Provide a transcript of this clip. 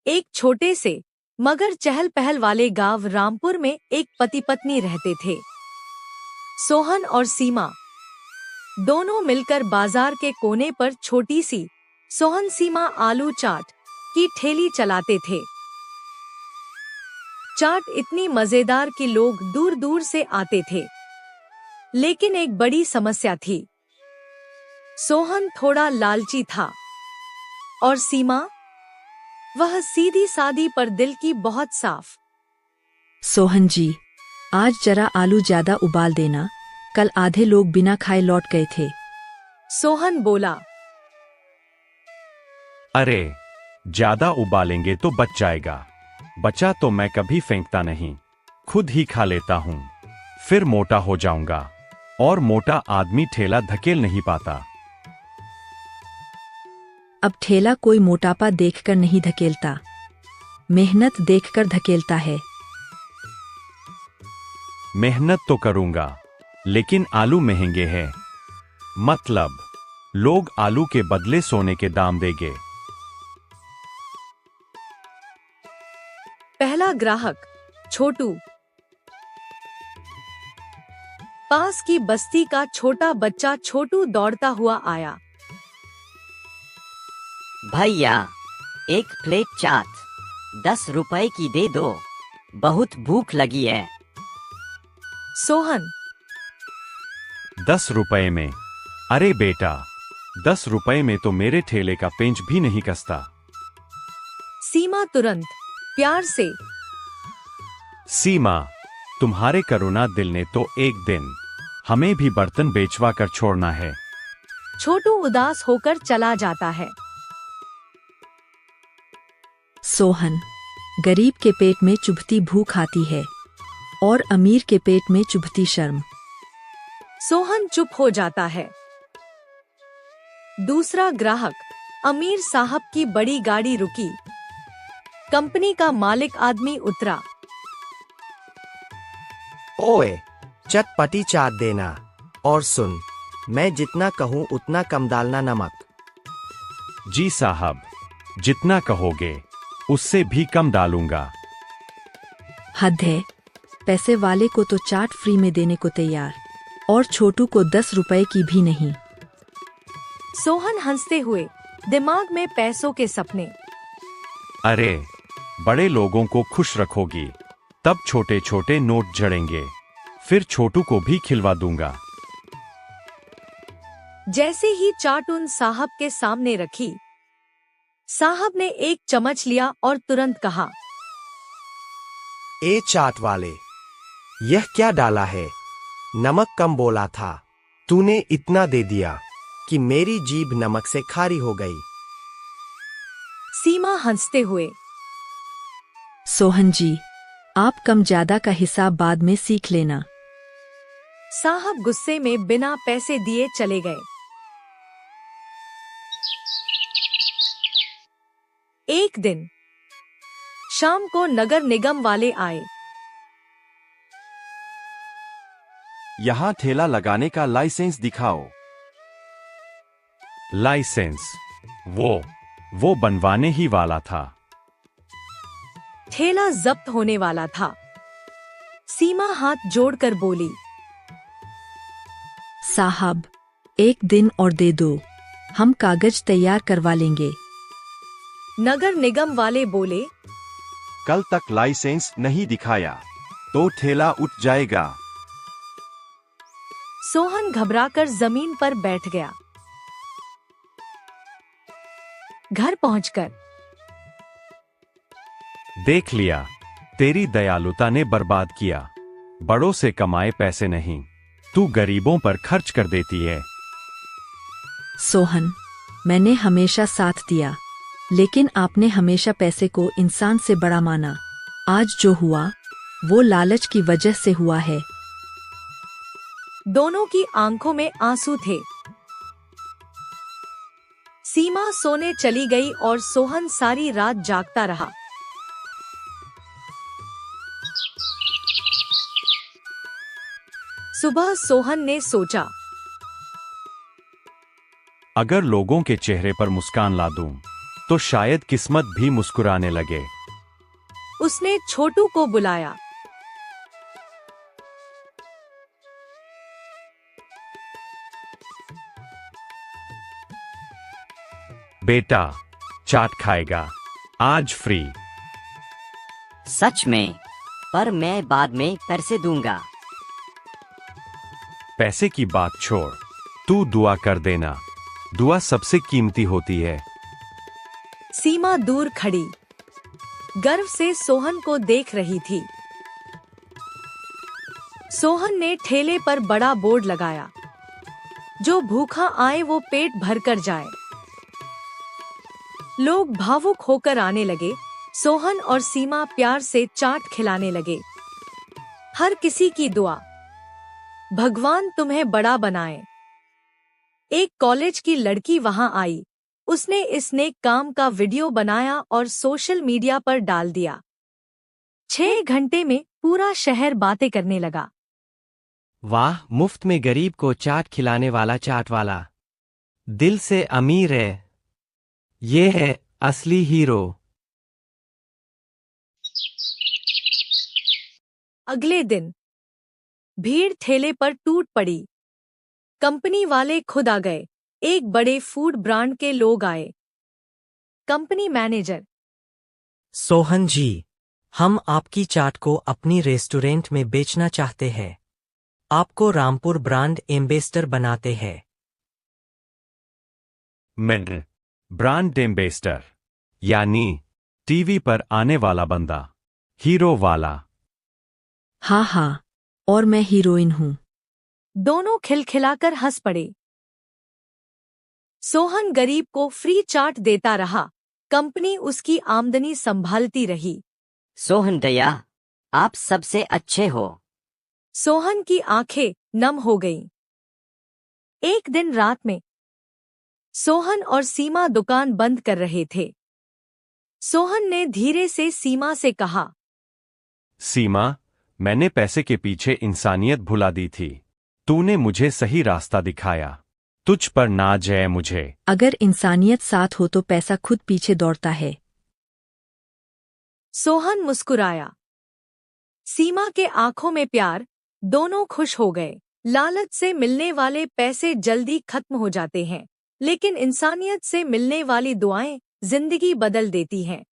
एक छोटे से मगर चहल पहल वाले गांव रामपुर में एक पति पत्नी रहते थे। सोहन और सीमा दोनों मिलकर बाजार के कोने पर छोटी सी सोहन सीमा आलू चाट की ठेली चलाते थे। चाट इतनी मजेदार कि लोग दूर दूर से आते थे। लेकिन एक बड़ी समस्या थी। सोहन थोड़ा लालची था और सीमा, वह सीधी सादी पर दिल की बहुत साफ। सोहन जी, आज जरा आलू ज्यादा उबाल देना, कल आधे लोग बिना खाए लौट गए थे। सोहन बोला। अरे, ज्यादा उबालेंगे तो बच जाएगा। बचा तो मैं कभी फेंकता नहीं, खुद ही खा लेता हूँ। फिर मोटा हो जाऊंगा और मोटा आदमी ठेला धकेल नहीं पाता। अब ठेला कोई मोटापा देखकर नहीं धकेलता, मेहनत देखकर धकेलता है। मेहनत तो करूंगा, लेकिन आलू महंगे हैं। मतलब लोग आलू के बदले सोने के दाम देंगे। पहला ग्राहक छोटू। पास की बस्ती का छोटा बच्चा छोटू दौड़ता हुआ आया। भैया, एक प्लेट चाट 10 रुपए की दे दो, बहुत भूख लगी है। सोहन। 10 रुपए में? अरे बेटा, 10 रुपए में तो मेरे ठेले का पेंच भी नहीं कसता। सीमा तुरंत प्यार से। सीमा, तुम्हारे करुणा दिल ने तो एक दिन हमें भी बर्तन बेचवा कर छोड़ना है। छोटू उदास होकर चला जाता है। सोहन, गरीब के पेट में चुभती भूख आती है और अमीर के पेट में चुभती शर्म। सोहन चुप हो जाता है। दूसरा ग्राहक अमीर साहब की बड़ी गाड़ी रुकी। कंपनी का मालिक आदमी उतरा। ओए, चटपटी चाट देना, और सुन, मैं जितना कहूँ उतना कम डालना नमक। जी साहब, जितना कहोगे उससे भी कम डालूंगा। हद है, पैसे वाले को तो चाट फ्री में देने को तैयार, और छोटू को 10 रुपए की भी नहीं। सोहन हंसते हुए, दिमाग में पैसों के सपने। अरे, बड़े लोगों को खुश रखोगी तब छोटे छोटे नोट जड़ेंगे, फिर छोटू को भी खिलवा दूंगा। जैसे ही चाट उन साहब के सामने रखी, साहब ने एक चम्मच लिया और तुरंत कहा, ए चाट वाले, यह क्या डाला है? नमक कम बोला था, तूने इतना दे दिया कि मेरी जीभ नमक से खारी हो गई। सीमा हंसते हुए। सोहन जी, आप कम ज्यादा का हिसाब बाद में सीख लेना। साहब गुस्से में बिना पैसे दिए चले गए। एक दिन शाम को नगर निगम वाले आए। यहाँ ठेला लगाने का लाइसेंस दिखाओ। लाइसेंस? वो बनवाने ही वाला था। ठेला जब्त होने वाला था। सीमा हाथ जोड़कर बोली, साहब, एक दिन और दे दो, हम कागज तैयार करवा लेंगे। नगर निगम वाले बोले, कल तक लाइसेंस नहीं दिखाया तो ठेला उठ जाएगा। सोहन घबराकर जमीन पर बैठ गया। घर पहुंचकर देख लिया, तेरी दयालुता ने बर्बाद किया। बड़ों से कमाए पैसे नहीं, तू गरीबों पर खर्च कर देती है। सोहन, मैंने हमेशा साथ दिया, लेकिन आपने हमेशा पैसे को इंसान से बड़ा माना। आज जो हुआ वो लालच की वजह से हुआ है। दोनों की आंखों में आंसू थे। सीमा सोने चली गई और सोहन सारी रात जागता रहा। सुबह सोहन ने सोचा, अगर लोगों के चेहरे पर मुस्कान ला दूं, तो शायद किस्मत भी मुस्कुराने लगे। उसने छोटू को बुलाया। बेटा, चाट खाएगा? आज फ्री। सच में? पर मैं बाद में पैसे दूंगा। पैसे की बात छोड़, तू दुआ कर देना। दुआ सबसे कीमती होती है। सीमा दूर खड़ी गर्व से सोहन को देख रही थी। सोहन ने ठेले पर बड़ा बोर्ड लगाया, जो भूखा आए वो पेट भरकर जाए। लोग भावुक होकर आने लगे। सोहन और सीमा प्यार से चाट खिलाने लगे। हर किसी की दुआ, भगवान तुम्हें बड़ा बनाए। एक कॉलेज की लड़की वहां आई। उसने इस नेक काम का वीडियो बनाया और सोशल मीडिया पर डाल दिया। 6 घंटे में पूरा शहर बातें करने लगा। वाह, मुफ्त में गरीब को चाट खिलाने वाला चाट वाला दिल से अमीर है। ये है असली हीरो। अगले दिन भीड़ ठेले पर टूट पड़ी। कंपनी वाले खुद आ गए। एक बड़े फूड ब्रांड के लोग आए। कंपनी मैनेजर, सोहन जी, हम आपकी चाट को अपनी रेस्टोरेंट में बेचना चाहते हैं। आपको रामपुर ब्रांड एम्बेसडर बनाते हैं। मैं ब्रांड एम्बेसडर यानी टीवी पर आने वाला बंदा, हीरो वाला। हाँ हाँ, और मैं हीरोइन हूँ। दोनों खिलखिलाकर हंस पड़े। सोहन गरीब को फ्री चाट देता रहा। कंपनी उसकी आमदनी संभालती रही। सोहन दया, आप सबसे अच्छे हो। सोहन की आंखें नम हो गईं। एक दिन रात में सोहन और सीमा दुकान बंद कर रहे थे। सोहन ने धीरे से सीमा से कहा, सीमा, मैंने पैसे के पीछे इंसानियत भुला दी थी। तूने मुझे सही रास्ता दिखाया। तुझ पर नाज है मुझे। अगर इंसानियत साथ हो तो पैसा खुद पीछे दौड़ता है। सोहन मुस्कुराया। सीमा के आंखों में प्यार। दोनों खुश हो गए। लालच से मिलने वाले पैसे जल्दी खत्म हो जाते हैं, लेकिन इंसानियत से मिलने वाली दुआएं जिंदगी बदल देती हैं।